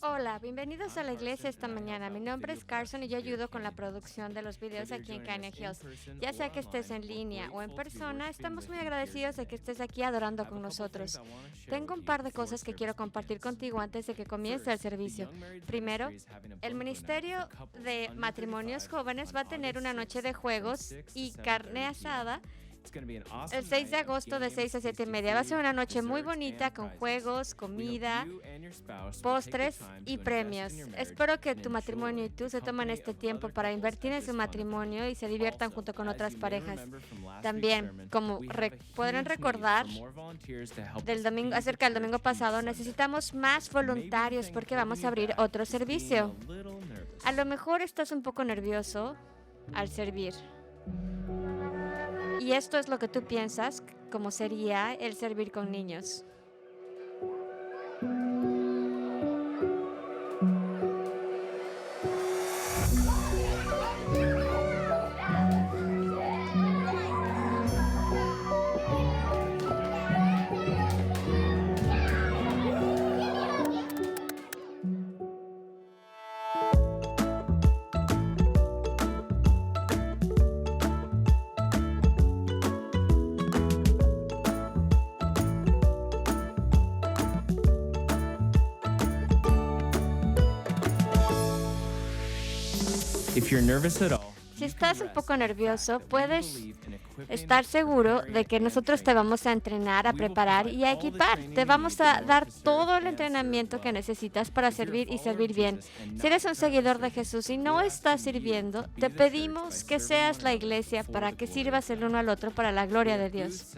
Hola, bienvenidos a la iglesia esta mañana. Mi nombre es Carson y yo ayudo con la producción de los videos aquí en Canyon Hills. Ya sea que estés en línea o en persona, estamos muy agradecidos de que estés aquí adorando con nosotros. Tengo un par de cosas que quiero compartir contigo antes de que comience el servicio. Primero, el Ministerio de Matrimonios Jóvenes va a tener una noche de juegos y carne asada el 6 de agosto de 6 a 7 y media. Va a ser una noche muy bonita con juegos, comida, postres y premios. Espero que tu matrimonio y tú se tomen este tiempo para invertir en su matrimonio y se diviertan junto con otras parejas. También, como podrán recordar del domingo, acerca del domingo pasado, necesitamos más voluntarios porque vamos a abrir otro servicio. A lo mejor estás un poco nervioso al servir. Y esto es lo que tú piensas, cómo sería el servir con niños. Si estás un poco nervioso, puedes estar seguro de que nosotros te vamos a entrenar, a preparar y a equipar. Te vamos a dar todo el entrenamiento que necesitas para servir y servir bien. Si eres un seguidor de Jesús y no estás sirviendo, te pedimos que seas la iglesia para que sirvas el uno al otro para la gloria de Dios.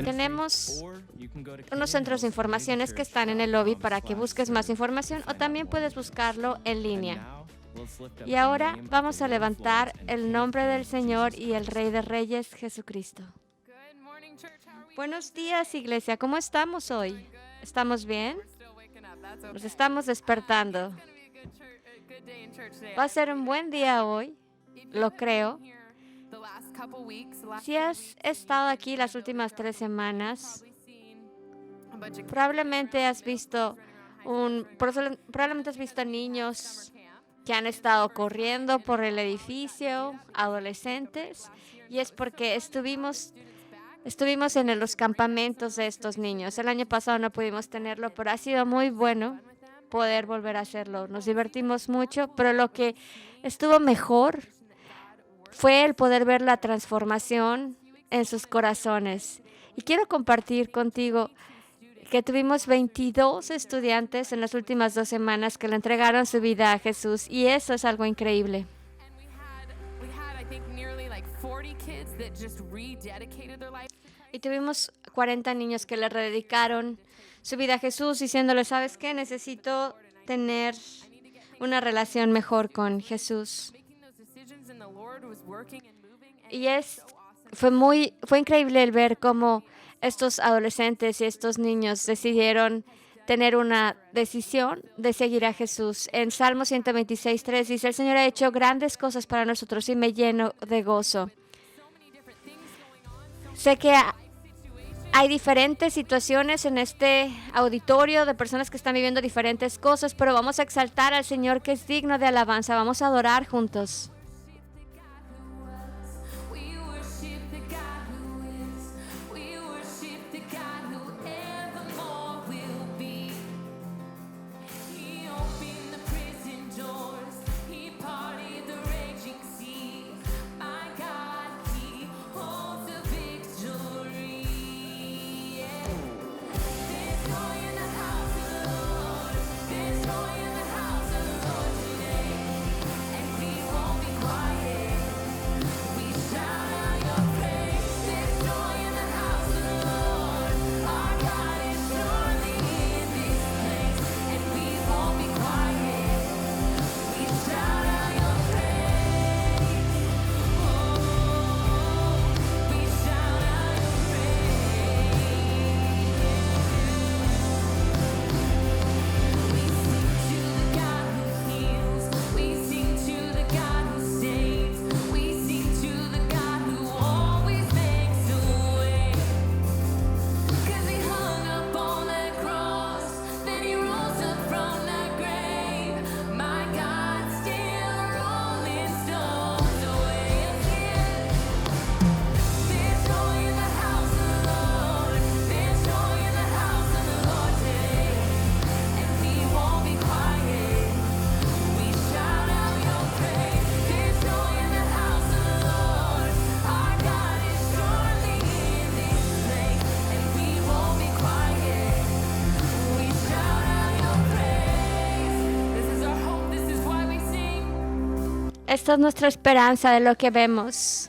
Tenemos unos centros de informaciones que están en el lobby para que busques más información o también puedes buscarlo en línea. Y ahora vamos a levantar el nombre del Señor y el Rey de Reyes, Jesucristo. Buenos días, iglesia. ¿Cómo estamos hoy? ¿Estamos bien? Nos estamos despertando. Va a ser un buen día hoy, lo creo. Si has estado aquí las últimas 3 semanas, probablemente has visto niños que han estado corriendo por el edificio, adolescentes, y es porque estuvimos en los campamentos de estos niños. El año pasado no pudimos tenerlo, pero ha sido muy bueno poder volver a hacerlo. Nos divertimos mucho, pero lo que estuvo mejor fue el poder ver la transformación en sus corazones. Y quiero compartir contigo que tuvimos 22 estudiantes en las últimas 2 semanas que le entregaron su vida a Jesús, y eso es algo increíble. Y tuvimos 40 niños que le rededicaron su vida a Jesús, diciéndole, ¿sabes qué? Necesito tener una relación mejor con Jesús. Y fue increíble el ver cómo estos adolescentes y estos niños decidieron tener una decisión de seguir a Jesús. En Salmo 126:3 dice, el Señor ha hecho grandes cosas para nosotros y me lleno de gozo. Sé que hay diferentes situaciones en este auditorio de personas que están viviendo diferentes cosas, pero vamos a exaltar al Señor que es digno de alabanza. Vamos a adorar juntos. Esta es nuestra esperanza de lo que vemos.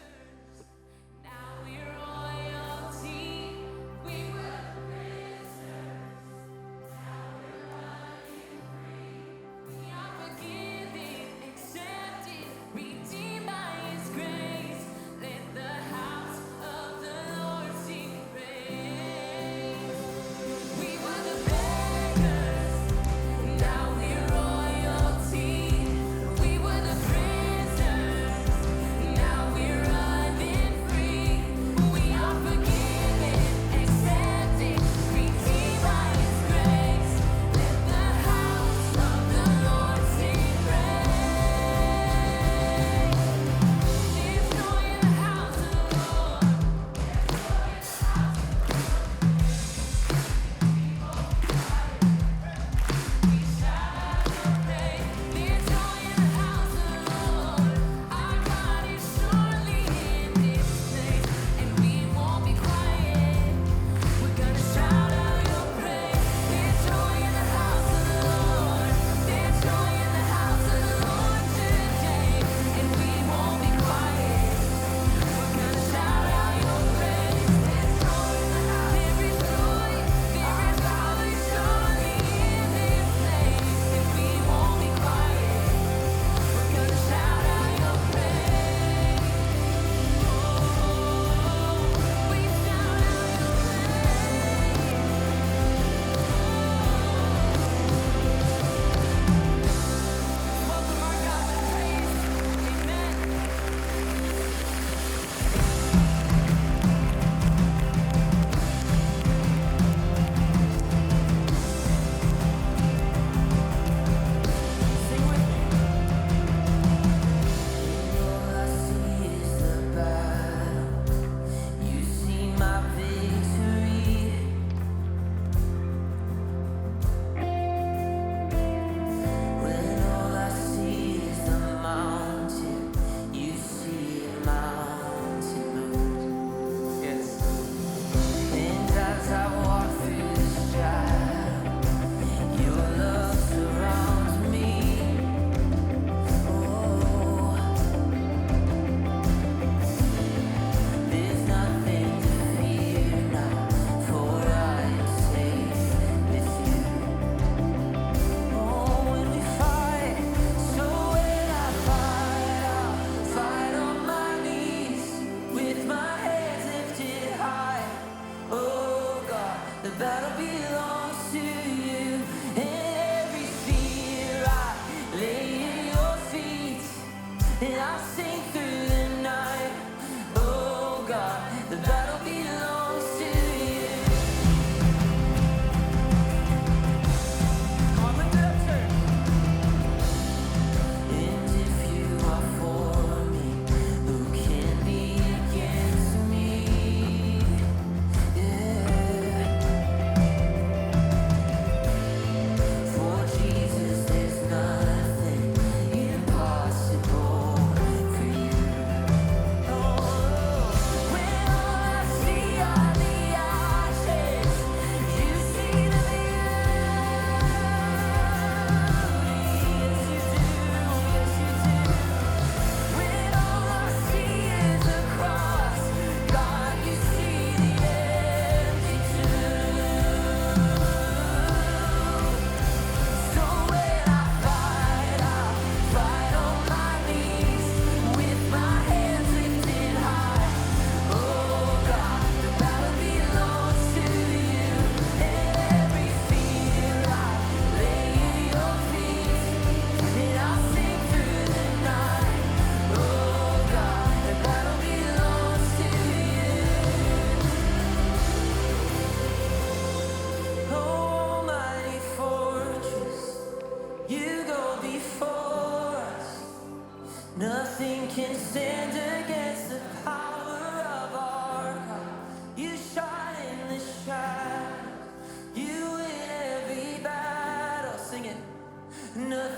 In the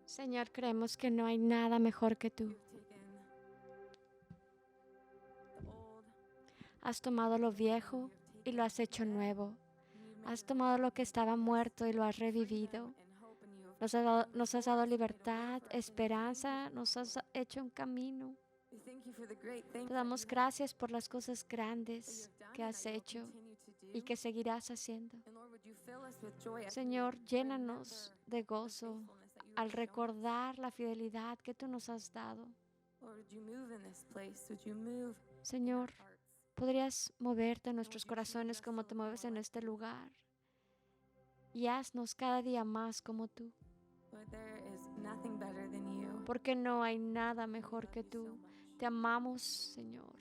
Señor, creemos que no hay nada mejor que tú. Has tomado lo viejo y lo has hecho nuevo. Has tomado lo que estaba muerto y lo has revivido. Nos has dado libertad, esperanza, nos has hecho un camino. Te damos gracias por las cosas grandes que has hecho y que seguirás haciendo. Señor, llénanos de gozo al recordar la fidelidad que tú nos has dado. Señor, podrías moverte en nuestros corazones como te mueves en este lugar y haznos cada día más como tú. Porque no hay nada mejor que tú. Te amamos, Señor.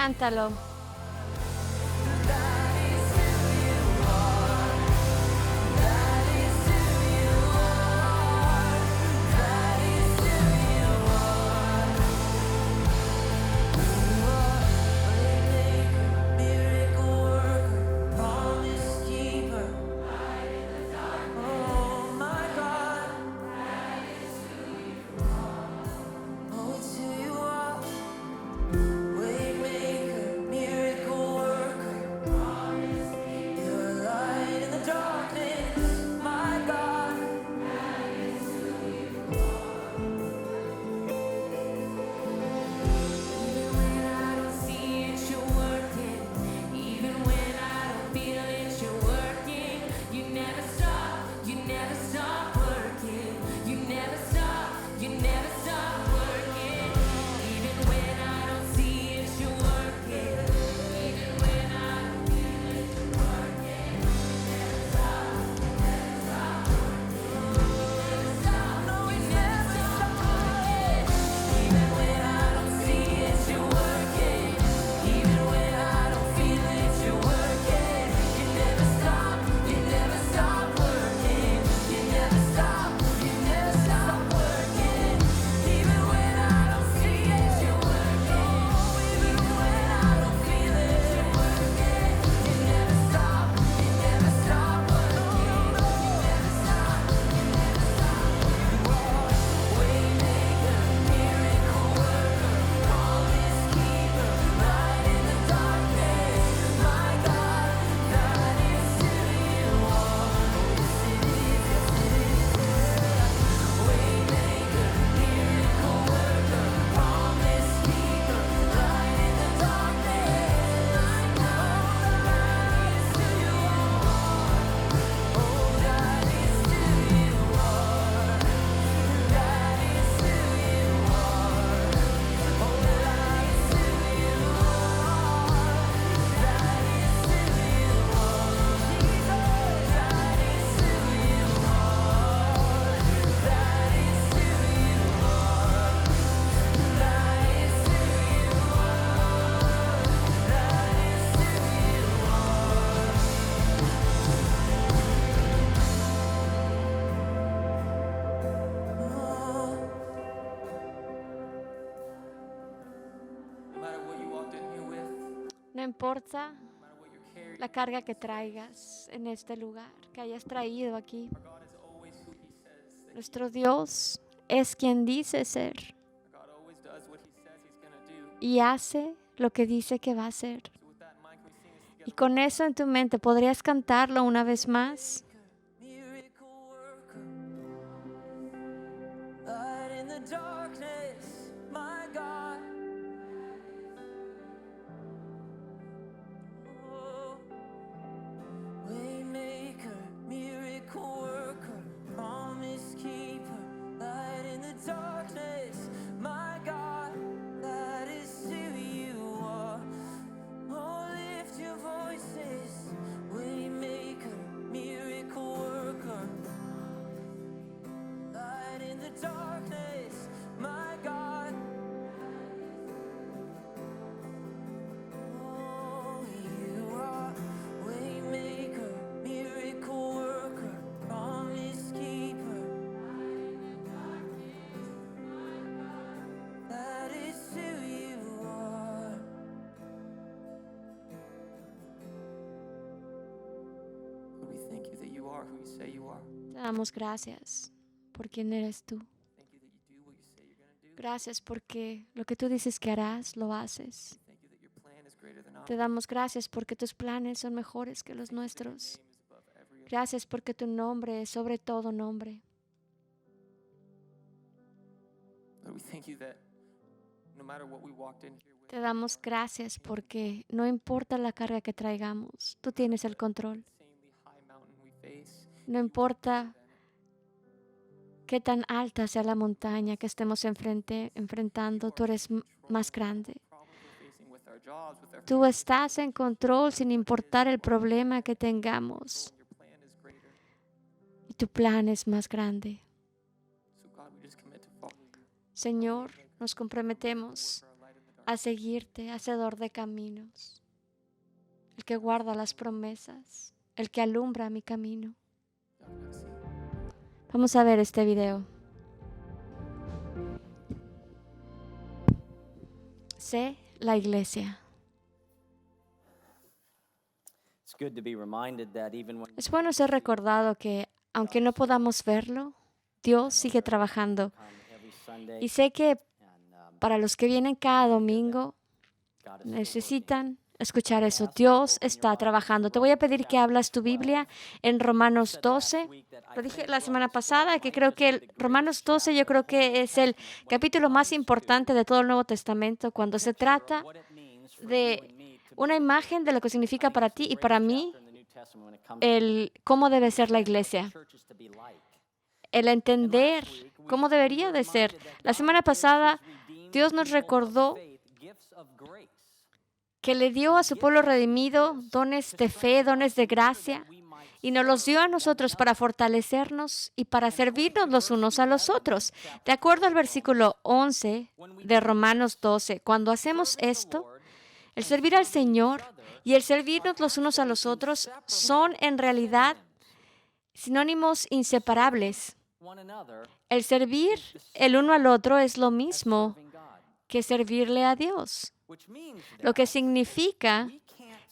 Cántalo. Waymaker, miracle importa la carga que traigas en este lugar, que hayas traído aquí. Nuestro Dios es quien dice ser y hace lo que dice que va a hacer. Y con eso en tu mente, ¿podrías cantarlo una vez más? Te damos gracias por quien eres tú. Gracias porque lo que tú dices que harás, lo haces. Te damos gracias porque tus planes son mejores que los nuestros. Gracias porque tu nombre es sobre todo nombre. Te damos gracias porque no importa la carga que traigamos, tú tienes el control. No importa qué tan alta sea la montaña que estemos enfrentando, tú eres más grande. Tú estás en control sin importar el problema que tengamos. Y tu plan es más grande. Señor, nos comprometemos a seguirte, hacedor de caminos, el que guarda las promesas, el que alumbra mi camino. Vamos a ver este video. Sé la iglesia. Es bueno ser recordado que, aunque no podamos verlo, Dios sigue trabajando. Y sé que para los que vienen cada domingo, necesitan escuchar eso. Dios está trabajando. Te voy a pedir que hablas tu Biblia en Romanos 12. Lo dije la semana pasada, que creo que Romanos 12 yo creo que es el capítulo más importante de todo el Nuevo Testamento cuando se trata de una imagen de lo que significa para ti y para mí el cómo debe ser la iglesia. El entender cómo debería de ser. La semana pasada Dios nos recordó que le dio a su pueblo redimido dones de fe, dones de gracia, y nos los dio a nosotros para fortalecernos y para servirnos los unos a los otros. De acuerdo al versículo 11 de Romanos 12, cuando hacemos esto, el servir al Señor y el servirnos los unos a los otros son en realidad sinónimos inseparables. El servir el uno al otro es lo mismo que servirle a Dios. Lo que significa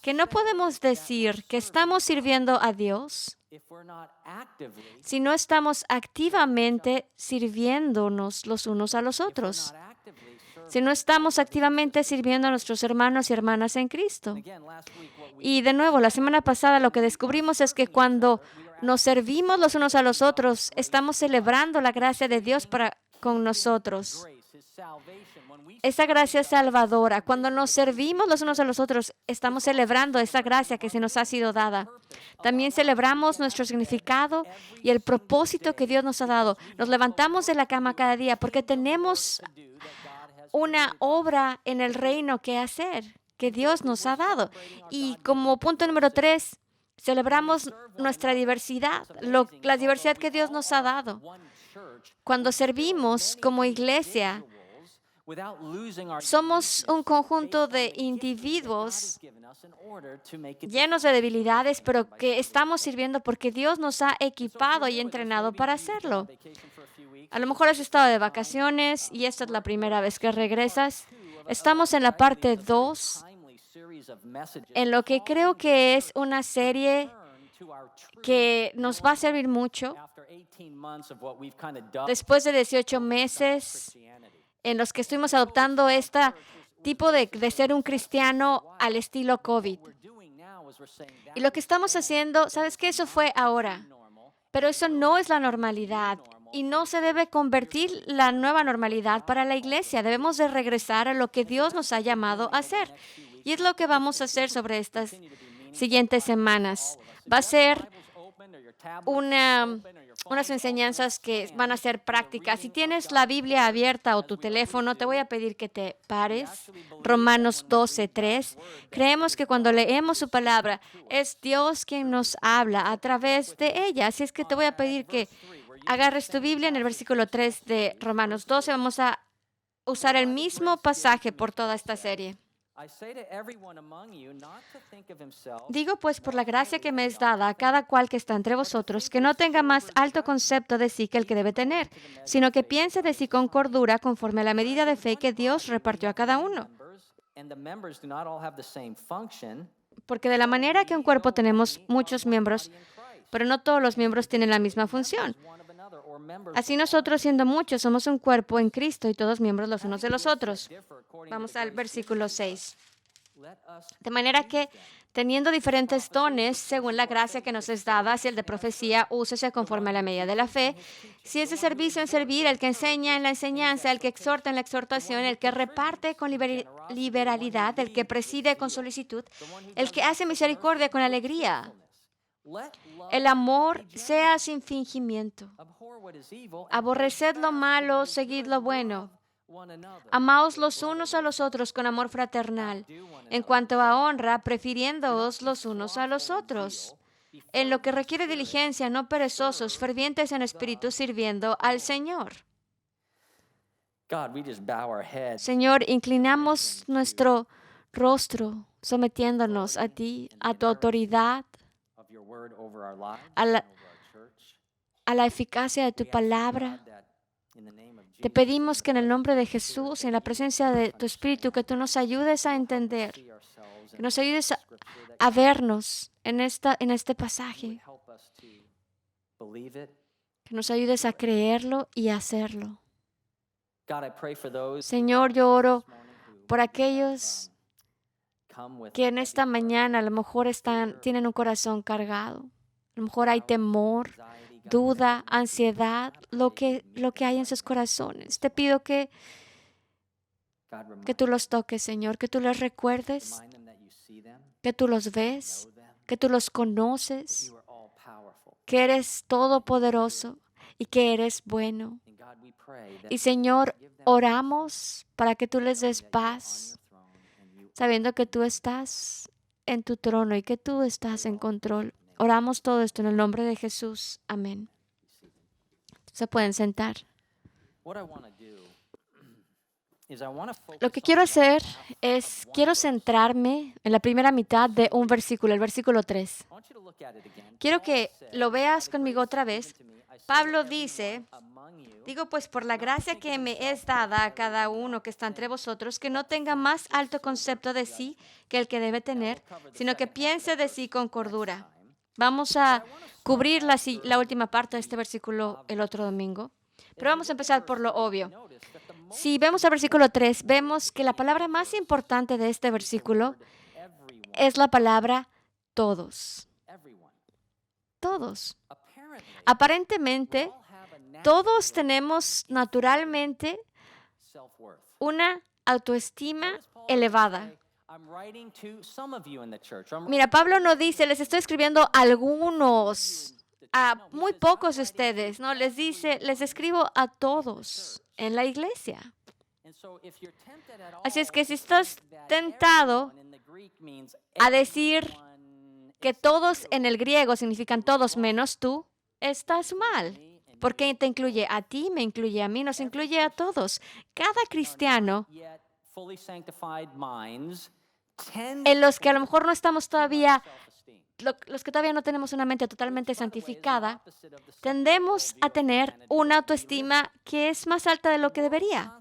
que no podemos decir que estamos sirviendo a Dios si no estamos activamente sirviéndonos los unos a los otros, si no estamos activamente sirviendo a nuestros hermanos y hermanas en Cristo. Y de nuevo, la semana pasada lo que descubrimos es que cuando nos servimos los unos a los otros, estamos celebrando la gracia de Dios con nosotros. Esa gracia salvadora. Cuando nos servimos los unos a los otros, estamos celebrando esa gracia que se nos ha sido dada. También celebramos nuestro significado y el propósito que Dios nos ha dado. Nos levantamos de la cama cada día porque tenemos una obra en el reino que hacer, que Dios nos ha dado. Y como punto número 3, celebramos nuestra diversidad, la diversidad que Dios nos ha dado. Cuando servimos como iglesia, somos un conjunto de individuos llenos de debilidades, pero que estamos sirviendo porque Dios nos ha equipado y entrenado para hacerlo. A lo mejor has estado de vacaciones y esta es la primera vez que regresas. Estamos en la parte 2 en lo que creo que es una serie que nos va a servir mucho después de 18 meses en los que estuvimos adoptando este tipo de ser un cristiano al estilo COVID. Y lo que estamos haciendo, ¿sabes qué? Eso fue ahora, pero eso no es la normalidad y no se debe convertir la nueva normalidad para la iglesia. Debemos de regresar a lo que Dios nos ha llamado a hacer. Y es lo que vamos a hacer sobre estas siguientes semanas. Va a ser unas enseñanzas que van a ser prácticas. Si tienes la Biblia abierta o tu teléfono, te voy a pedir que te pares. Romanos 12:3. Creemos que cuando leemos su palabra, es Dios quien nos habla a través de ella. Así es que te voy a pedir que agarres tu Biblia en el versículo 3 de Romanos 12. Vamos a usar el mismo pasaje por toda esta serie. Digo pues por la gracia que me es dada a cada cual que está entre vosotros, que no tenga más alto concepto de sí que el que debe tener, sino que piense de sí con cordura conforme a la medida de fe que Dios repartió a cada uno. Porque de la manera que un cuerpo tenemos muchos miembros, pero no todos los miembros tienen la misma función. Así nosotros, siendo muchos, somos un cuerpo en Cristo y todos miembros los unos de los otros. Vamos al versículo 6. De manera que, teniendo diferentes dones, según la gracia que nos es dada, si el de profecía, úsese conforme a la medida de la fe. Si es de servicio, en servir; el que enseña, en la enseñanza; el que exhorta, en la exhortación; el que reparte con liberalidad; el que preside, con solicitud; el que hace misericordia, con alegría. El amor sea sin fingimiento. Aborreced lo malo, seguid lo bueno. Amaos los unos a los otros con amor fraternal. En cuanto a honra, prefiriéndoos los unos a los otros. En lo que requiere diligencia, no perezosos, fervientes en espíritu, sirviendo al Señor. Señor, inclinamos nuestro rostro, sometiéndonos a ti, a tu autoridad, a la eficacia de tu palabra. Te pedimos que en el nombre de Jesús y en la presencia de tu Espíritu, que tú nos ayudes a entender, que nos ayudes a vernos en este pasaje, que nos ayudes a creerlo y a hacerlo. Señor, yo oro por aquellos que en esta mañana a lo mejor tienen un corazón cargado. A lo mejor hay temor, duda, ansiedad, lo que hay en sus corazones. Te pido que tú los toques, Señor, que tú les recuerdes, que tú los ves, que tú los conoces, que eres todopoderoso y que eres bueno. Y, Señor, oramos para que tú les des paz, sabiendo que tú estás en tu trono y que tú estás en control. Oramos todo esto en el nombre de Jesús. Amén. Se pueden sentar. Lo que quiero hacer es, quiero centrarme en la primera mitad de un versículo, el versículo 3. Quiero que lo veas conmigo otra vez. Pablo dice, digo pues por la gracia que me es dada a cada uno que está entre vosotros, que no tenga más alto concepto de sí que el que debe tener, sino que piense de sí con cordura. Vamos a cubrir la última parte de este versículo el otro domingo, pero vamos a empezar por lo obvio. Si vemos el versículo 3, vemos que la palabra más importante de este versículo es la palabra todos. Todos. Aparentemente, todos tenemos naturalmente una autoestima elevada. Mira, Pablo no dice, les estoy escribiendo a algunos, a muy pocos de ustedes, no, les dice, les escribo a todos en la iglesia. Así es que si estás tentado a decir que todos en el griego significan todos menos tú, estás mal. Porque te incluye a ti, me incluye a mí, nos incluye a todos. Cada cristiano, en los que a lo mejor no estamos todavía los que todavía no tenemos una mente totalmente santificada, tendemos a tener una autoestima que es más alta de lo que debería.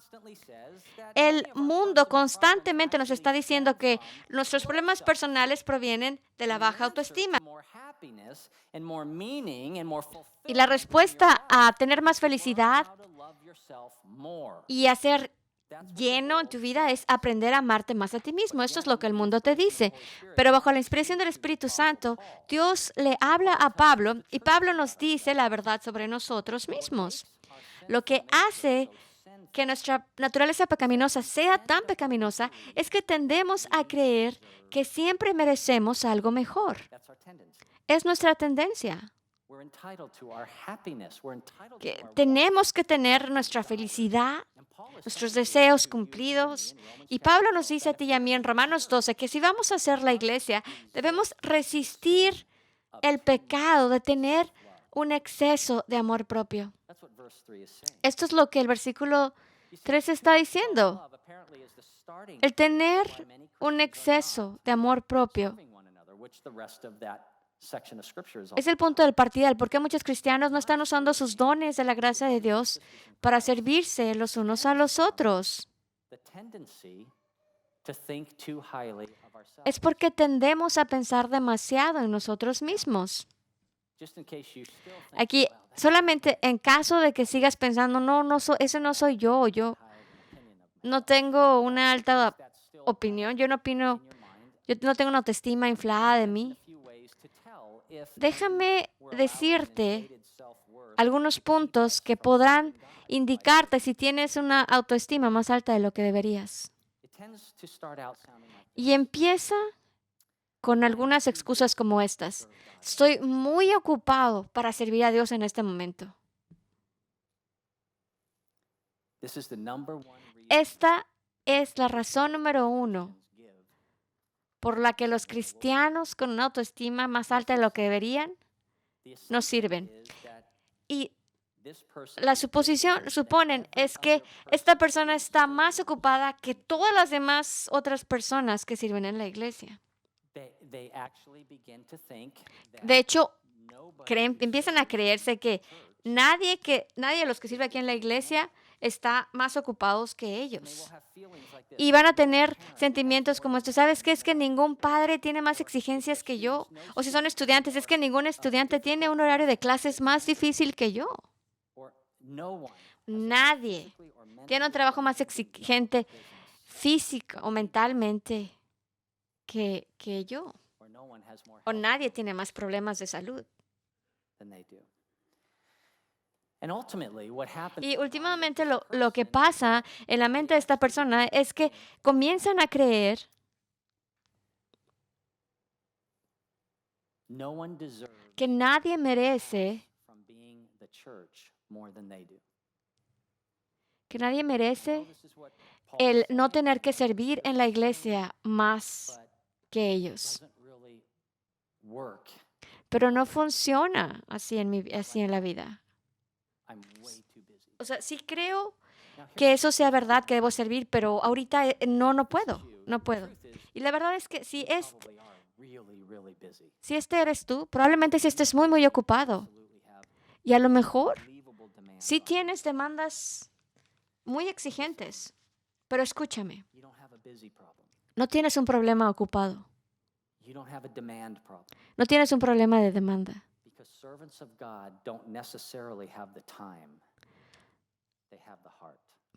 El mundo constantemente nos está diciendo que nuestros problemas personales provienen de la baja autoestima. Y la respuesta a tener más felicidad y a ser lleno en tu vida es aprender a amarte más a ti mismo. Esto es lo que el mundo te dice. Pero bajo la inspiración del Espíritu Santo, Dios le habla a Pablo y Pablo nos dice la verdad sobre nosotros mismos. Lo que hace que nuestra naturaleza pecaminosa sea tan pecaminosa es que tendemos a creer que siempre merecemos algo mejor. Es nuestra tendencia. Que tenemos que tener nuestra felicidad, nuestros deseos cumplidos. Y Pablo nos dice a ti y a mí en Romanos 12 que si vamos a hacer la iglesia, debemos resistir el pecado de tener un exceso de amor propio. Esto es lo que el versículo 3 está diciendo. El tener un exceso de amor propio es el punto del partida, porque muchos cristianos no están usando sus dones de la gracia de Dios para servirse los unos a los otros. Es porque tendemos a pensar demasiado en nosotros mismos. Aquí, solamente en caso de que sigas pensando, ese no soy yo, yo no tengo una alta opinión, yo no tengo una autoestima inflada de mí. Déjame decirte algunos puntos que podrán indicarte si tienes una autoestima más alta de lo que deberías. Y empieza con algunas excusas como estas. Estoy muy ocupado para servir a Dios en este momento. Esta es la razón número 1 por la que los cristianos con una autoestima más alta de lo que deberían no sirven. Y la suponen es que esta persona está más ocupada que todas las demás otras personas que sirven en la iglesia. De hecho, empiezan a creerse que nadie de los que sirve aquí en la iglesia está más ocupados que ellos. Y van a tener sentimientos como estos. ¿Sabes qué? Es que ningún padre tiene más exigencias que yo. O si son estudiantes, es que ningún estudiante tiene un horario de clases más difícil que yo. Nadie tiene un trabajo más exigente físico o mentalmente que yo. O nadie tiene más problemas de salud. Y últimamente lo que pasa en la mente de esta persona es que comienzan a creer que nadie merece el no tener que servir en la iglesia más que ellos. Pero no funciona así en la vida. O sea, sí creo que eso sea verdad, que debo servir, pero ahorita no puedo. Y la verdad es que si este eres tú, probablemente si estés muy, muy ocupado. Y a lo mejor sí tienes demandas muy exigentes, pero escúchame, no tienes un problema ocupado. No tienes un problema de demanda.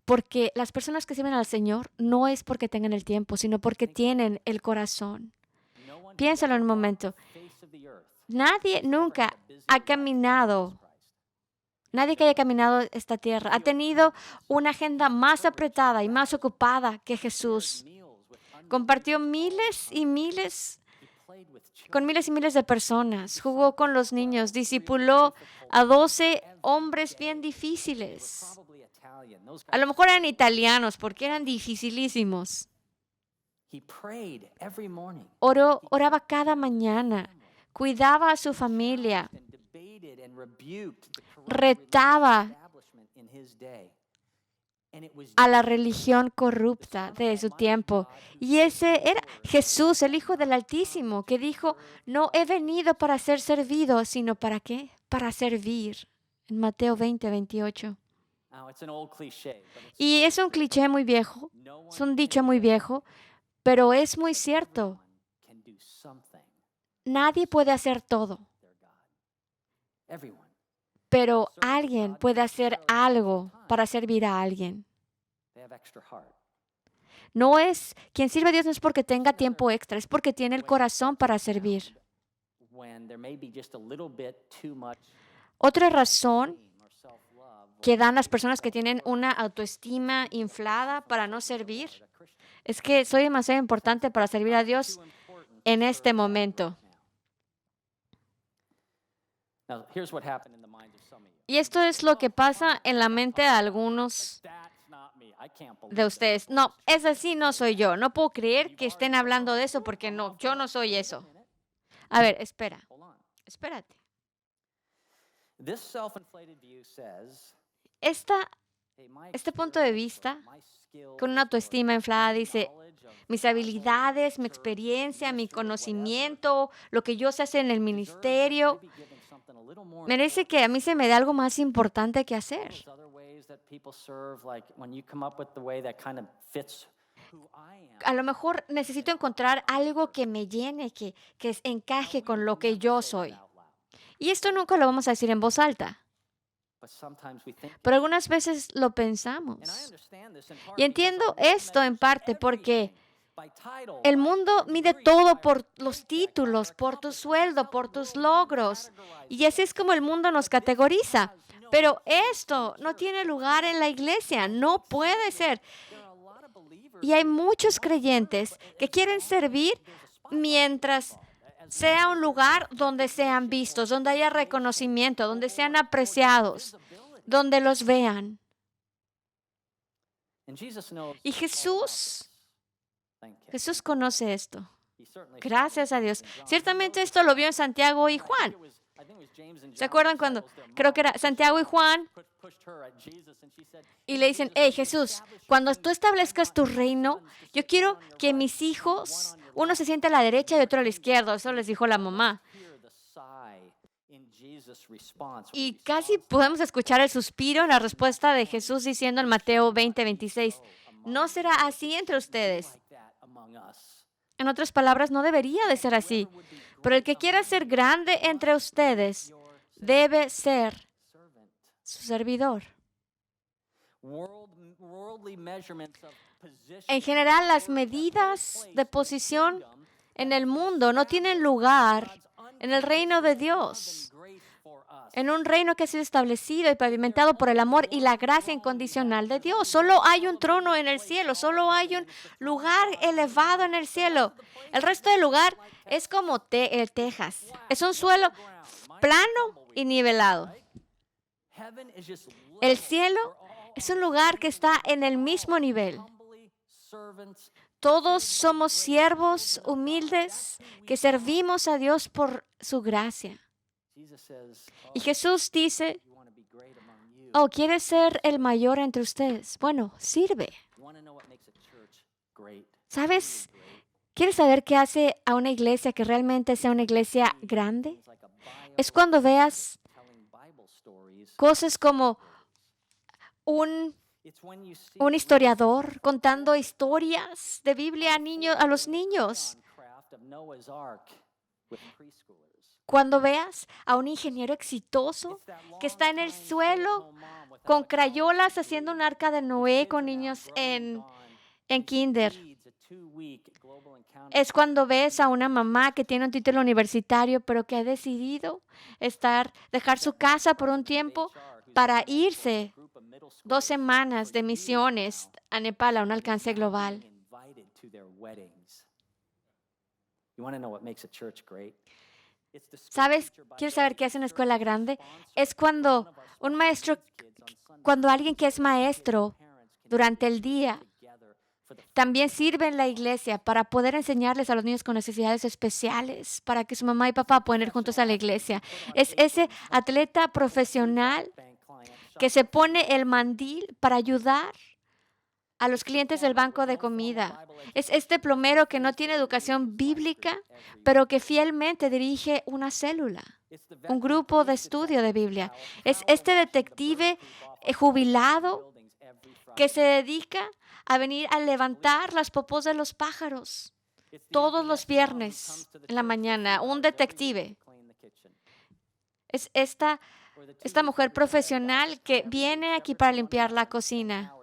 Porque las personas que sirven al Señor no es porque tengan el tiempo, sino porque tienen el corazón. Piénsalo en un momento. Nadie nunca ha caminado, nadie que haya caminado esta tierra ha tenido una agenda más apretada y más ocupada que Jesús. Compartió con miles y miles de personas, jugó con los niños, discipuló a 12 hombres bien difíciles. A lo mejor eran italianos porque eran dificilísimos. Oraba cada mañana, cuidaba a su familia, retaba a la religión corrupta de su tiempo. Y ese era Jesús, el Hijo del Altísimo, que dijo, no he venido para ser servido, sino ¿para qué? Para servir. En Mateo 20:28. Y es un cliché muy viejo, es un dicho muy viejo, pero es muy cierto. Nadie puede hacer todo, pero alguien puede hacer algo para servir a alguien. No es, quien sirve a Dios no es porque tenga tiempo extra, es porque tiene el corazón para servir. Otra razón que dan las personas que tienen una autoestima inflada para no servir es que soy demasiado importante para servir a Dios en este momento. Y esto es lo que pasa en la mente de algunos de ustedes. No, es así, no soy yo. No puedo creer que estén hablando de eso porque no, yo no soy eso. A ver, espérate. Este punto de vista, con una autoestima inflada, dice, mis habilidades, mi experiencia, mi conocimiento, lo que yo sé hacer en el ministerio, merece que a mí se me dé algo más importante que hacer. A lo mejor necesito encontrar algo que me llene, que encaje con lo que yo soy. Y esto nunca lo vamos a decir en voz alta, pero algunas veces lo pensamos. Y entiendo esto en parte porque el mundo mide todo por los títulos, por tu sueldo, por tus logros. Y así es como el mundo nos categoriza. Pero esto no tiene lugar en la iglesia, no puede ser. Y hay muchos creyentes que quieren servir mientras sea un lugar donde sean vistos, donde haya reconocimiento, donde sean apreciados, donde los vean. Y Jesús conoce esto. Gracias a Dios. Ciertamente esto lo vio en Santiago y Juan. ¿Se acuerdan cuando? Creo que era Santiago y Juan. Y le dicen, hey Jesús, cuando tú establezcas tu reino, yo quiero que mis hijos, uno se siente a la derecha y otro a la izquierda. Eso les dijo la mamá. Y casi podemos escuchar el suspiro en la respuesta de Jesús diciendo en Mateo 20:26, no será así entre ustedes. En otras palabras, no debería de ser así. Pero el que quiera ser grande entre ustedes debe ser su servidor. En general, las medidas de posición en el mundo no tienen lugar en el reino de Dios. En un reino que ha sido establecido y pavimentado por el amor y la gracia incondicional de Dios. Solo hay un trono en el cielo, solo hay un lugar elevado en el cielo. El resto del lugar es como el Texas. Es un suelo plano y nivelado. El cielo es un lugar que está en el mismo nivel. Todos somos siervos humildes que servimos a Dios por su gracia. Y Jesús dice, oh, ¿quieres ser el mayor entre ustedes? Bueno, sirve. ¿Sabes? ¿Quieres saber qué hace a una iglesia que realmente sea una iglesia grande? Es cuando veas cosas como un historiador contando historias de Biblia a los niños. Cuando veas a un ingeniero exitoso que está en el suelo con crayolas haciendo un arca de Noé con niños en kinder. Es cuando ves a una mamá que tiene un título universitario pero que ha decidido dejar su casa por un tiempo para irse 2 semanas de misiones a Nepal a un alcance global. ¿Sabes? ¿Quieres saber qué hace una escuela grande? Es cuando alguien que es maestro durante el día también sirve en la iglesia para poder enseñarles a los niños con necesidades especiales, para que su mamá y papá puedan ir juntos a la iglesia. Es ese atleta profesional que se pone el mandil para ayudar a los clientes del banco de comida. Es este plomero que no tiene educación bíblica, pero que fielmente dirige una célula, un grupo de estudio de Biblia. Es este detective jubilado que se dedica a venir a levantar las popós de los pájaros todos los viernes en la mañana. Un detective. Es esta mujer profesional que viene aquí para limpiar la cocina.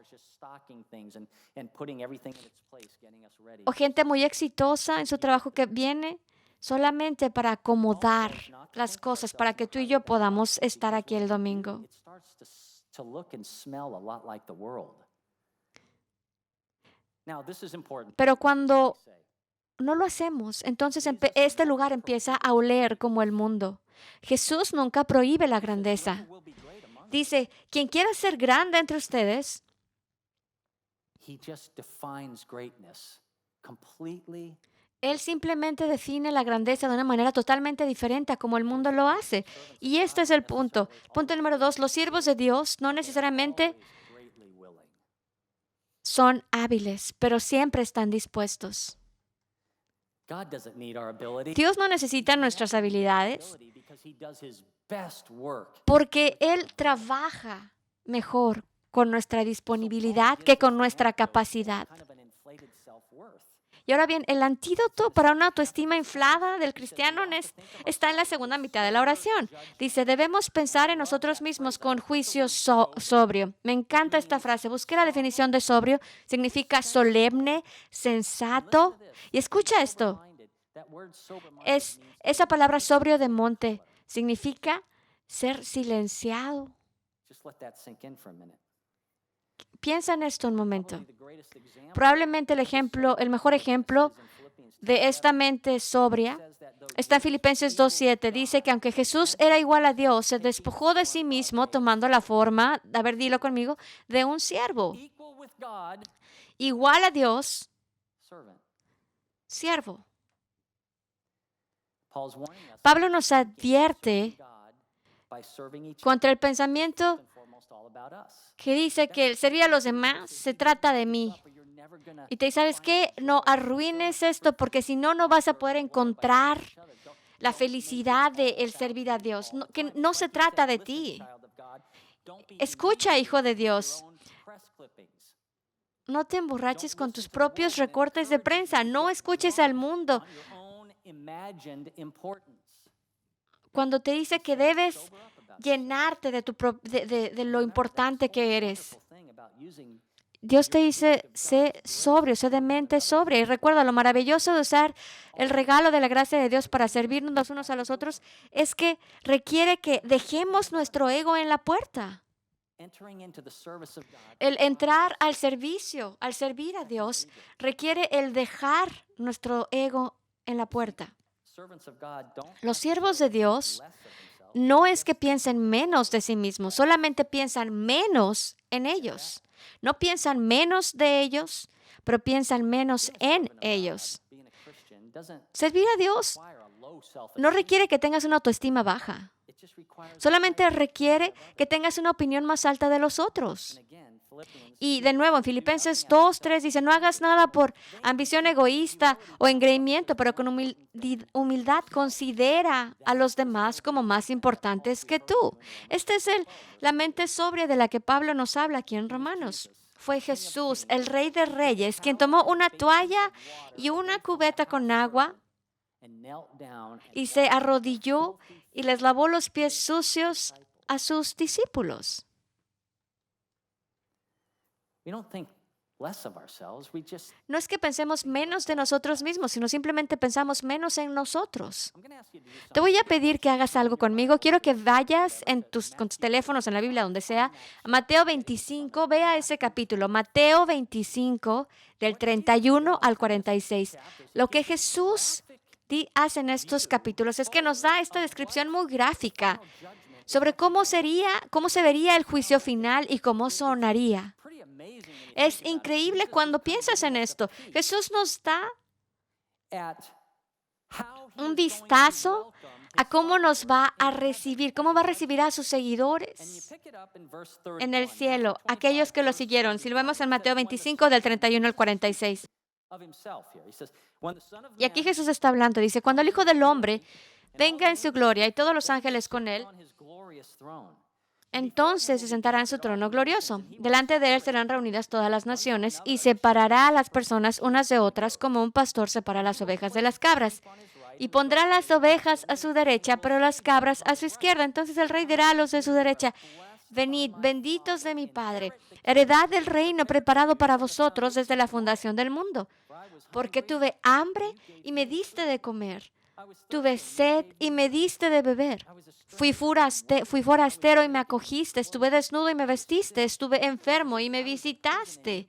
O gente muy exitosa en su trabajo que viene solamente para acomodar las cosas para que tú y yo podamos estar aquí el domingo. Pero cuando no lo hacemos, entonces este lugar empieza a oler como el mundo. Jesús nunca prohíbe la grandeza. Dice, quien quiera ser grande entre ustedes, Él simplemente define la grandeza de una manera totalmente diferente a como el mundo lo hace. Y este es el punto. Punto número 2, los siervos de Dios no necesariamente son hábiles, pero siempre están dispuestos. Dios no necesita nuestras habilidades porque Él trabaja mejor con nuestra disponibilidad que con nuestra capacidad. Y ahora bien, el antídoto para una autoestima inflada del cristiano está en la segunda mitad de la oración. Dice, debemos pensar en nosotros mismos con juicio sobrio. Me encanta esta frase. Busqué la definición de sobrio. Significa solemne, sensato. Y escucha esto. Esa palabra sobrio de monte significa ser silenciado. Piensa en esto un momento. Probablemente el mejor ejemplo de esta mente sobria está en Filipenses 2:7. Dice que aunque Jesús era igual a Dios, se despojó de sí mismo tomando la forma, a ver, dilo conmigo, de un siervo. Igual a Dios, siervo. Pablo nos advierte contra el pensamiento que dice que el servir a los demás se trata de mí. Y te dice, ¿sabes qué? No arruines esto porque si no, no vas a poder encontrar la felicidad de el servir a Dios. Que no se trata de ti. Escucha, hijo de Dios. No te emborraches con tus propios recortes de prensa. No escuches al mundo. Cuando te dice que debes llenarte de lo importante que eres. Dios te dice, sé sobrio, sé de mente sobria. Y recuerda, lo maravilloso de usar el regalo de la gracia de Dios para servirnos los unos a los otros es que requiere que dejemos nuestro ego en la puerta. El entrar al servicio, al servir a Dios, requiere el dejar nuestro ego en la puerta. Los siervos de Dios no es que piensen menos de sí mismos, solamente piensan menos en ellos. No piensan menos de ellos, pero piensan menos en ellos. Servir a Dios no requiere que tengas una autoestima baja. Solamente requiere que tengas una opinión más alta de los otros. Y de nuevo, en Filipenses 2:3 dice, no hagas nada por ambición egoísta o engreimiento, pero con humildad considera a los demás como más importantes que tú. Esta es la mente sobria de la que Pablo nos habla aquí en Romanos. Fue Jesús, el Rey de Reyes, quien tomó una toalla y una cubeta con agua y se arrodilló y les lavó los pies sucios a sus discípulos. No es que pensemos menos de nosotros mismos, sino simplemente pensamos menos en nosotros. Te voy a pedir que hagas algo conmigo. Quiero que vayas con tus teléfonos, en la Biblia, donde sea, a Mateo 25, vea ese capítulo, Mateo 25, del 31 al 46. Lo que Jesús hace en estos capítulos es que nos da esta descripción muy gráfica sobre cómo se vería el juicio final y cómo sonaría. Es increíble cuando piensas en esto. Jesús nos da un vistazo a cómo nos va a recibir, cómo va a recibir a sus seguidores en el cielo, aquellos que lo siguieron. Si lo vemos en Mateo 25, del 31 al 46. Y aquí Jesús está hablando, dice, cuando el Hijo del Hombre venga en su gloria y todos los ángeles con él, entonces se sentará en su trono glorioso. Delante de él serán reunidas todas las naciones y separará a las personas unas de otras como un pastor separa las ovejas de las cabras. Y pondrá las ovejas a su derecha, pero las cabras a su izquierda. Entonces el rey dirá a los de su derecha, venid, benditos de mi Padre, heredad del reino preparado para vosotros desde la fundación del mundo. Porque tuve hambre y me diste de comer. Tuve sed y me diste de beber. Fui forastero y me acogiste. Estuve desnudo y me vestiste. Estuve enfermo y me visitaste.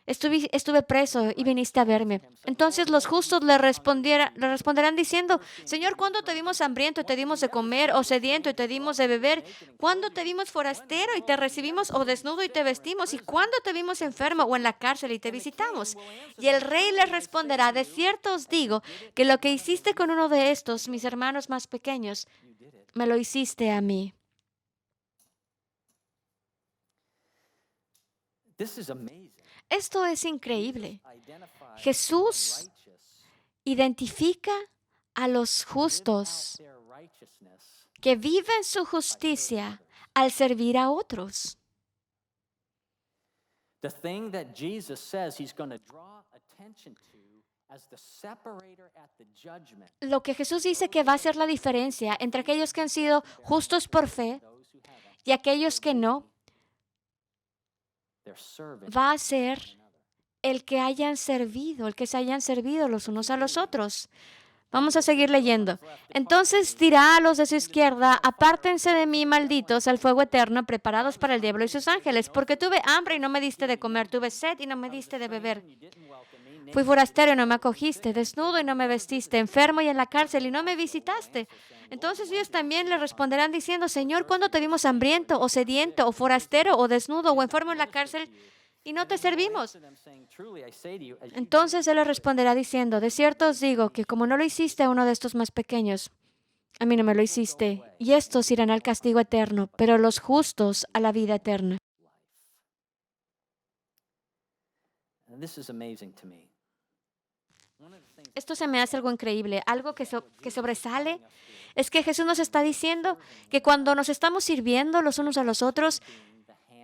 Estuve preso y viniste a verme. Entonces los justos le responderán diciendo, Señor, ¿cuándo te vimos hambriento y te dimos de comer, o sediento y te dimos de beber? ¿Cuándo te vimos forastero y te recibimos, o desnudo y te vestimos? ¿Y cuándo te vimos enfermo o en la cárcel y te visitamos? Y el rey les responderá, de cierto os digo que lo que hiciste con uno de estos, mis hermanos más pequeños, me lo hiciste a mí. Esto es increíble. Jesús identifica a los justos que viven su justicia al servir a otros. Lo que Jesús dice que va a hacer la diferencia entre aquellos que han sido justos por fe y aquellos que no, va a ser el que se hayan servido los unos a los otros. Vamos a seguir leyendo. Entonces dirá a los de su izquierda, apártense de mí, malditos, al fuego eterno, preparados para el diablo y sus ángeles, porque tuve hambre y no me diste de comer, tuve sed y no me diste de beber. Fui forastero y no me acogiste, desnudo y no me vestiste, enfermo y en la cárcel y no me visitaste. Entonces ellos también le responderán diciendo, Señor, ¿cuándo te vimos hambriento o sediento o forastero o desnudo o enfermo en la cárcel y no te servimos? Entonces Él les responderá diciendo, de cierto os digo que como no lo hiciste a uno de estos más pequeños, a mí no me lo hiciste. Y estos irán al castigo eterno, pero los justos a la vida eterna. Esto se me hace algo increíble, algo que sobresale, es que Jesús nos está diciendo que cuando nos estamos sirviendo los unos a los otros,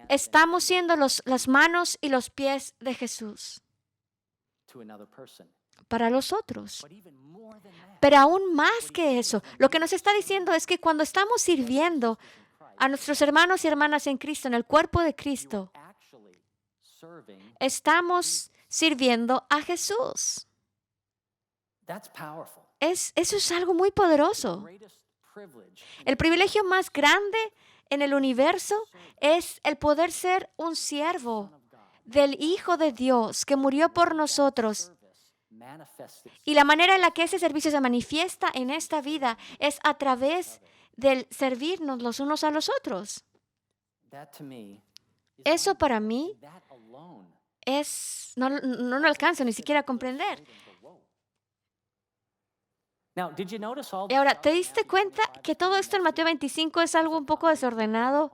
estamos siendo las manos y los pies de Jesús para los otros. Pero aún más que eso, lo que nos está diciendo es que cuando estamos sirviendo a nuestros hermanos y hermanas en Cristo, en el cuerpo de Cristo, estamos sirviendo a Jesús. Eso es algo muy poderoso. El privilegio más grande en el universo es el poder ser un siervo del Hijo de Dios que murió por nosotros. Y la manera en la que ese servicio se manifiesta en esta vida es a través del servirnos los unos a los otros. Eso para mí no lo alcanzo ni siquiera a comprender. Y ahora, ¿te diste cuenta que todo esto en Mateo 25 es algo un poco desordenado?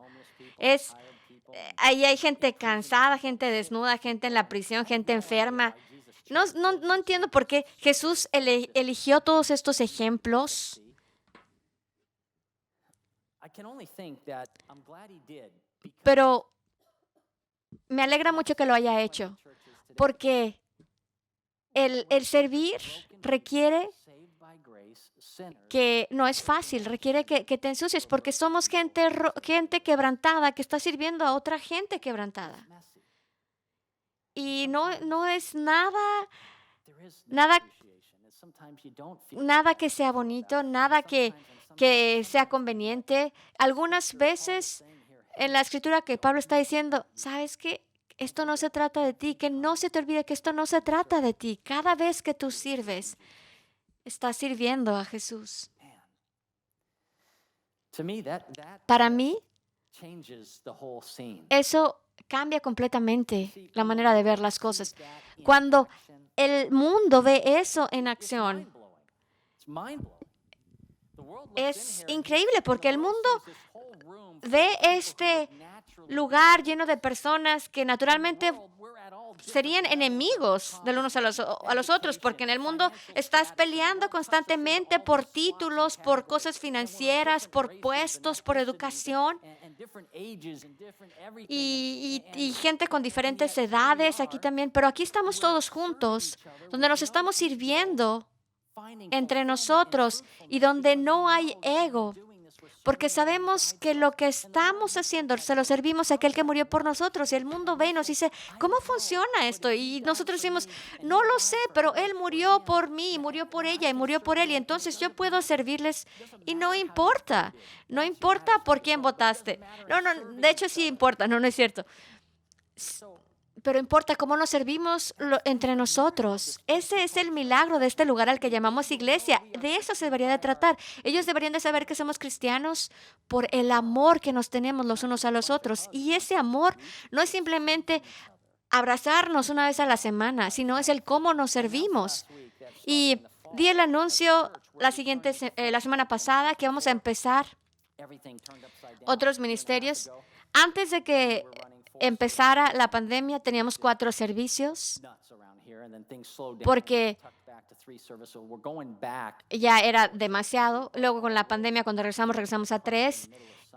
Ahí hay gente cansada, gente desnuda, gente en la prisión, gente enferma. No entiendo por qué Jesús eligió todos estos ejemplos. Pero me alegra mucho que lo haya hecho, porque el servir requiere que no es fácil, requiere que te ensucies, porque somos gente quebrantada que está sirviendo a otra gente quebrantada. Y no es nada que sea bonito, nada que sea conveniente. Algunas veces en la escritura que Pablo está diciendo, ¿sabes qué? Esto no se trata de ti, que no se te olvide que esto no se trata de ti. Cada vez que tú sirves, estás sirviendo a Jesús. Para mí, eso cambia completamente la manera de ver las cosas. Cuando el mundo ve eso en acción, es increíble porque el mundo ve este lugar lleno de personas que naturalmente serían enemigos de los unos a los otros, porque en el mundo estás peleando constantemente por títulos, por cosas financieras, por puestos, por educación, y gente con diferentes edades aquí también, pero aquí estamos todos juntos, donde nos estamos sirviendo entre nosotros y donde no hay ego. Porque sabemos que lo que estamos haciendo se lo servimos a aquel que murió por nosotros. Y el mundo ve y nos dice, ¿cómo funciona esto? Y nosotros decimos, no lo sé, pero Él murió por mí, murió por ella y murió por Él. Y entonces yo puedo servirles y no importa. No importa por quién votaste. No, de hecho sí importa, no es cierto. Pero importa cómo nos servimos entre nosotros. Ese es el milagro de este lugar al que llamamos iglesia. De eso se debería de tratar. Ellos deberían de saber que somos cristianos por el amor que nos tenemos los unos a los otros. Y ese amor no es simplemente abrazarnos una vez a la semana, sino es el cómo nos servimos. Y di el anuncio la semana pasada que vamos a empezar otros ministerios. Antes de que empezara la pandemia, teníamos 4 servicios porque ya era demasiado. Luego con la pandemia, cuando regresamos a 3,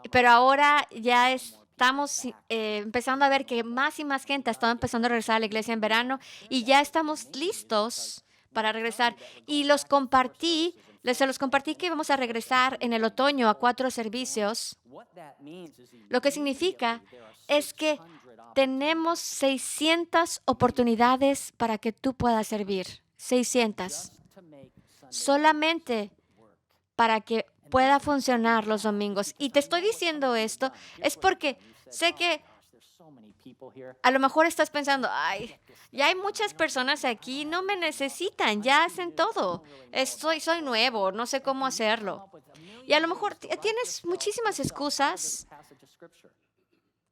pero ahora ya estamos empezando a ver que más y más gente ha estado empezando a regresar a la iglesia en verano y ya estamos listos para regresar. Y se los compartí que vamos a regresar en el otoño a 4 servicios. Lo que significa es que tenemos 600 oportunidades para que tú puedas servir. 600. Solamente para que pueda funcionar los domingos. Y te estoy diciendo esto es porque sé que a lo mejor estás pensando, ay, ya hay muchas personas aquí, no me necesitan, ya hacen todo. Soy nuevo, no sé cómo hacerlo. Y a lo mejor tienes muchísimas excusas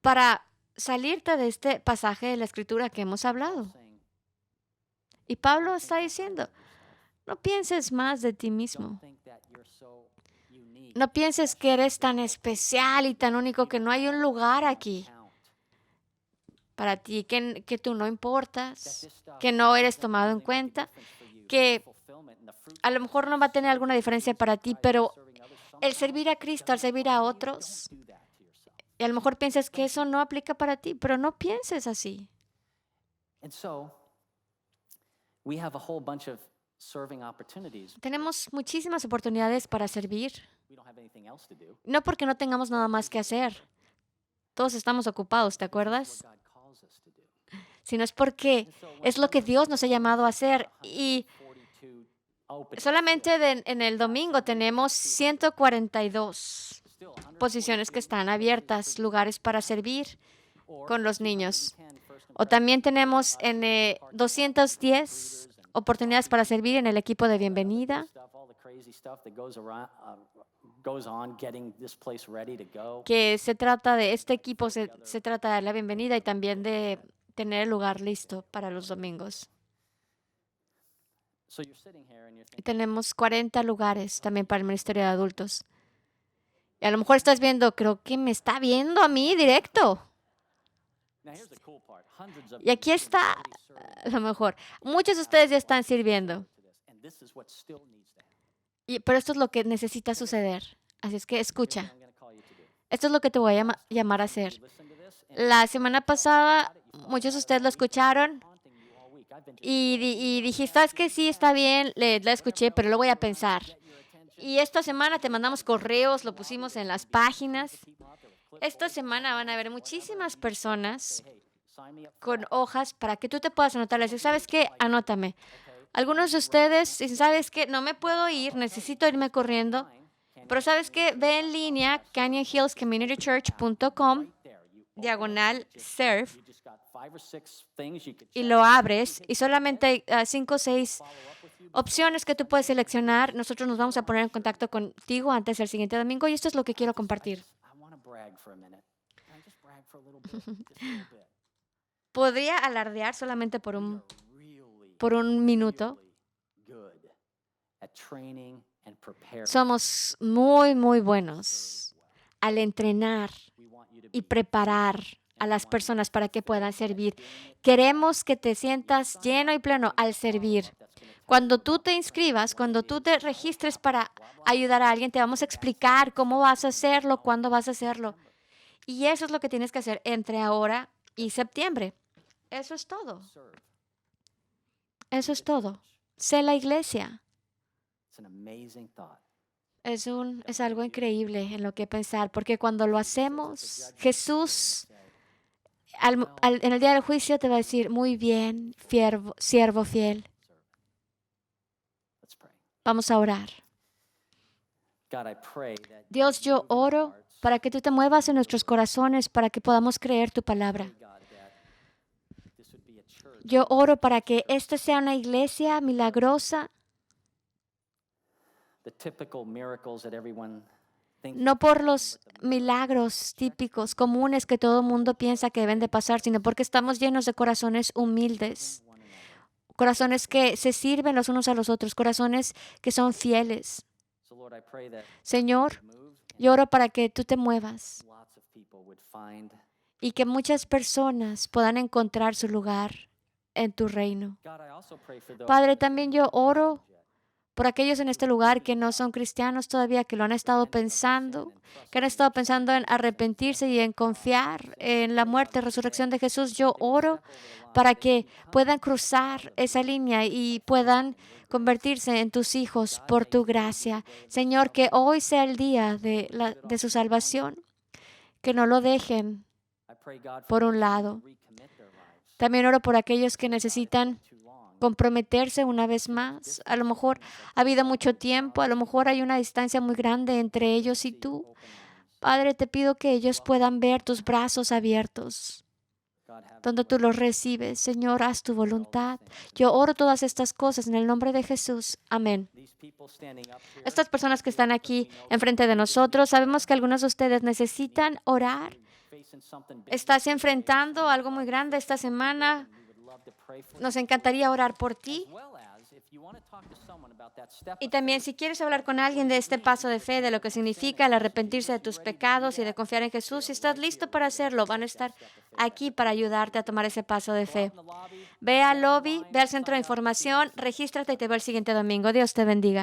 para salirte de este pasaje de la Escritura que hemos hablado. Y Pablo está diciendo, no pienses más de ti mismo. No pienses que eres tan especial y tan único que no hay un lugar aquí para ti, que tú no importas, que no eres tomado en cuenta, que a lo mejor no va a tener alguna diferencia para ti, pero el servir a Cristo, al servir a otros, y a lo mejor piensas que eso no aplica para ti, pero no pienses así. Tenemos muchísimas oportunidades para servir, no porque no tengamos nada más que hacer. Todos estamos ocupados, ¿te acuerdas? Sino es porque es lo que Dios nos ha llamado a hacer. Y solamente en el domingo tenemos 142 posiciones que están abiertas, lugares para servir con los niños. O también tenemos 210 oportunidades para servir en el equipo de bienvenida, que se trata de este equipo, se trata de la bienvenida y también de tener el lugar listo para los domingos. Y tenemos 40 lugares también para el Ministerio de Adultos. Y a lo mejor estás viendo, creo que me está viendo a mí directo. Y aquí está lo mejor. Muchos de ustedes ya están sirviendo. Pero esto es lo que necesita suceder. Así es que escucha. Esto es lo que te voy a llamar a hacer. La semana pasada, muchos de ustedes lo escucharon y dijiste, ¿sabes qué? Sí, está bien, la escuché, pero lo voy a pensar. Y esta semana te mandamos correos, lo pusimos en las páginas. Esta semana van a haber muchísimas personas con hojas para que tú te puedas anotar. Les digo, ¿sabes qué? Anótame. Algunos de ustedes dicen, ¿sabes qué? No me puedo ir, necesito irme corriendo. Pero ¿sabes qué? Ve en línea canyonhillscommunitychurch.com/serve y lo abres y solamente hay 5 o 6 opciones que tú puedes seleccionar. Nosotros nos vamos a poner en contacto contigo antes del siguiente domingo y esto es lo que quiero compartir. Podría alardear solamente por un minuto Somos muy, muy buenos al entrenar y preparar a las personas para que puedan servir. Queremos que te sientas lleno y pleno al servir. Cuando tú te inscribas, cuando tú te registres para ayudar a alguien, te vamos a explicar cómo vas a hacerlo, cuándo vas a hacerlo. Y eso es lo que tienes que hacer entre ahora y septiembre. Eso es todo. Eso es todo. Sé la iglesia. Es algo increíble en lo que pensar, porque cuando lo hacemos, Jesús en el día del juicio te va a decir, muy bien, siervo fiel. Vamos a orar. Dios, yo oro para que tú te muevas en nuestros corazones, para que podamos creer tu palabra. Yo oro para que esta sea una iglesia milagrosa, no por los milagros típicos, comunes que todo el mundo piensa que deben de pasar, sino porque estamos llenos de corazones humildes, corazones que se sirven los unos a los otros, corazones que son fieles. Señor, yo oro para que tú te muevas y que muchas personas puedan encontrar su lugar en tu reino. Padre, también yo oro por aquellos en este lugar que no son cristianos todavía, que lo han estado pensando, que han estado pensando en arrepentirse y en confiar en la muerte y resurrección de Jesús. Yo oro para que puedan cruzar esa línea y puedan convertirse en tus hijos por tu gracia. Señor, que hoy sea el día de su salvación, que no lo dejen por un lado. También oro por aquellos que necesitan comprometerse una vez más. A lo mejor ha habido mucho tiempo, a lo mejor hay una distancia muy grande entre ellos y tú. Padre, te pido que ellos puedan ver tus brazos abiertos, donde tú los recibes. Señor, haz tu voluntad. Yo oro todas estas cosas en el nombre de Jesús. Amén. Estas personas que están aquí enfrente de nosotros, sabemos que algunos de ustedes necesitan orar. Estás enfrentando algo muy grande esta semana. Nos encantaría orar por ti. Y también si quieres hablar con alguien de este paso de fe, de lo que significa el arrepentirse de tus pecados y de confiar en Jesús, si estás listo para hacerlo, van a estar aquí para ayudarte a tomar ese paso de fe. Ve al lobby, ve al centro de información, regístrate y te veo el siguiente domingo. Dios te bendiga.